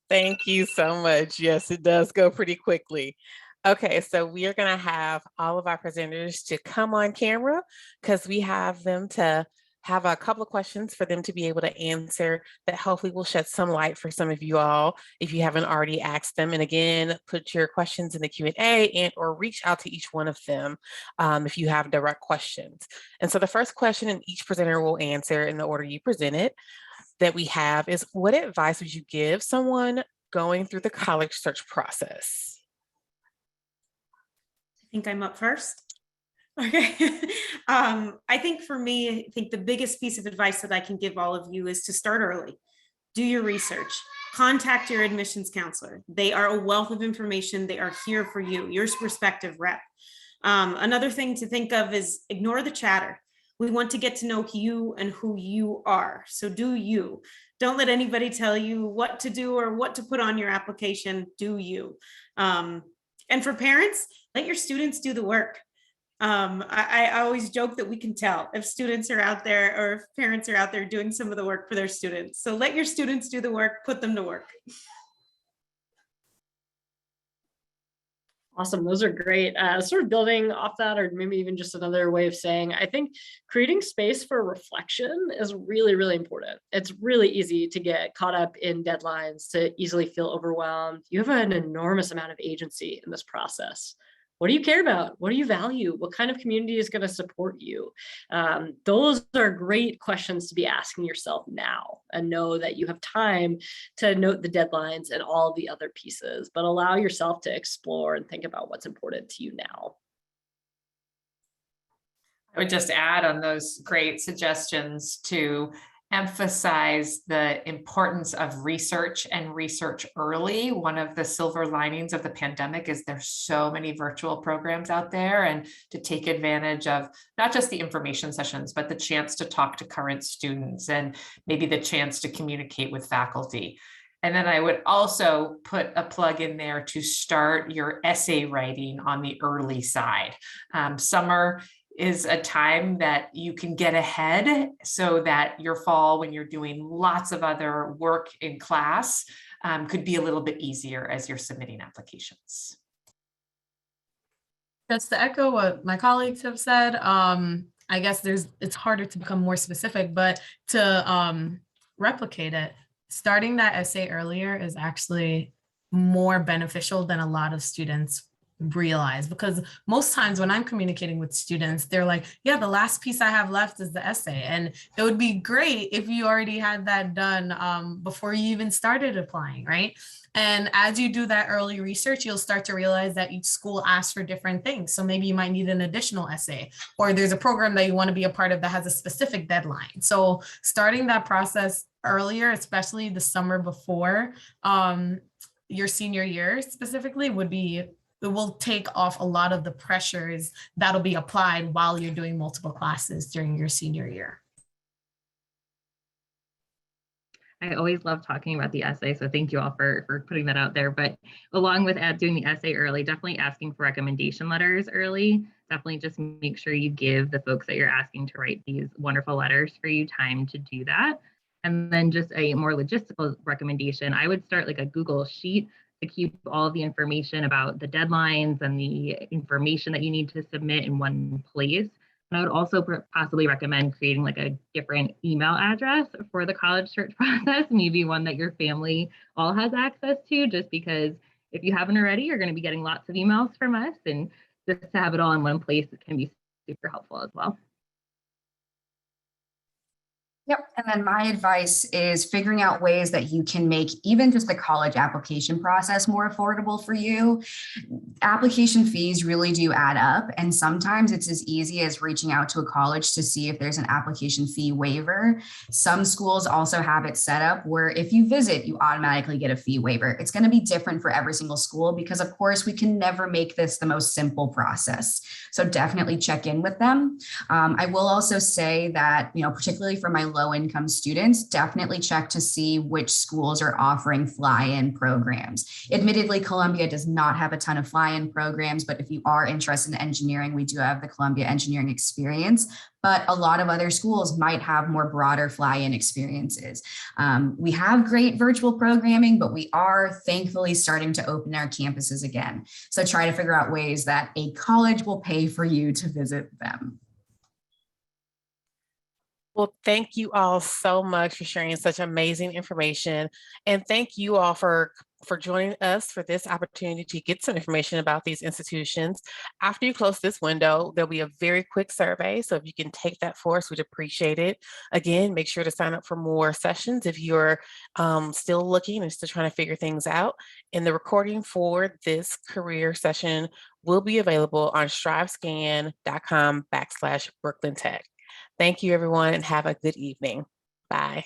B: Thank you so much. Yes, it does go pretty quickly. Okay, so we are going to have all of our presenters to come on camera because we have them to have a couple of questions for them to be able to answer that hopefully will shed some light for some of you all if you haven't already asked them. And again, put your questions in the Q&A and or reach out to each one of them if you have direct questions. And so the first question, and each presenter will answer in the order you presented, that we have is, what advice would you give someone going through the college search process?
A: I think I'm up first. Okay. I think for me, I think the biggest piece of advice that I can give all of you is to start early. Do your research. Contact your admissions counselor. They are a wealth of information. They are here for you, your respective rep. Another thing to think of is ignore the chatter. We want to get to know you and who you are. So do you. Don't let anybody tell you what to do or what to put on your application. Do you. And for parents, let your students do the work. I always joke that we can tell if students are out there or if parents are out there doing some of the work for their students. So let your students do the work, put them to work.
D: Awesome. Those are great. Sort of building off that, or maybe even just another way of saying, I think creating space for reflection is really, really important. It's really easy to get caught up in deadlines, to easily feel overwhelmed. You have an enormous amount of agency in this process. What do you care about? What do you value? What kind of community is going to support you? Those are great questions to be asking yourself now, and know that you have time to note the deadlines and all the other pieces, but allow yourself to explore and think about what's important to you now.
C: I would just add on those great suggestions to emphasize the importance of research and research early. One of the silver linings of the pandemic is there's so many virtual programs out there, and to take advantage of not just the information sessions, but the chance to talk to current students and maybe the chance to communicate with faculty. And then I would also put a plug in there to start your essay writing on the early side. Summer is a time that you can get ahead so that your fall, when you're doing lots of other work in class, could be a little bit easier as you're submitting applications.
E: Just to echo what my colleagues have said, I guess it's harder to become more specific, but to replicate it, starting that essay earlier is actually more beneficial than a lot of students realize, because most times when I'm communicating with students, they're like, yeah, the last piece I have left is the essay. And it would be great if you already had that done before you even started applying, right? And as you do that early research, you'll start to realize that each school asks for different things. So maybe you might need an additional essay, or there's a program that you want to be a part of that has a specific deadline. So starting that process earlier, especially the summer before your senior year specifically, it will take off a lot of the pressures that'll be applied while you're doing multiple classes during your senior year.
F: I always love talking about the essay, so thank you all for putting that out there. But along with doing the essay early, definitely asking for recommendation letters early. Definitely just make sure you give the folks that you're asking to write these wonderful letters for you time to do that. And then just a more logistical recommendation, I would start like a Google Sheet to keep all the information about the deadlines and the information that you need to submit in one place. And I would also possibly recommend creating like a different email address for the college search process, maybe one that your family all has access to, just because if you haven't already, you're going to be getting lots of emails from us, and just to have it all in one place, it can be super helpful as well.
G: Yep. And then my advice is figuring out ways that you can make even just the college application process more affordable for you. Application fees really do add up. And sometimes it's as easy as reaching out to a college to see if there's an application fee waiver. Some schools also have it set up where if you visit, you automatically get a fee waiver. It's going to be different for every single school because, of course, we can never make this the most simple process. So definitely check in with them. I will also say that, particularly for my low-income students, definitely check to see which schools are offering fly-in programs. Admittedly, Columbia does not have a ton of fly-in programs, but if you are interested in engineering, we do have the Columbia Engineering Experience, but a lot of other schools might have more broader fly-in experiences. We have great virtual programming, but we are thankfully starting to open our campuses again. So try to figure out ways that a college will pay for you to visit them.
B: Well, thank you all so much for sharing such amazing information. And thank you all for joining us for this opportunity to get some information about these institutions. After you close this window, there'll be a very quick survey. So if you can take that for us, we'd appreciate it. Again, make sure to sign up for more sessions if you're still looking and still trying to figure things out. And the recording for this career session will be available on strivescan.com/Brooklyn Tech. Thank you, everyone, and have a good evening. Bye.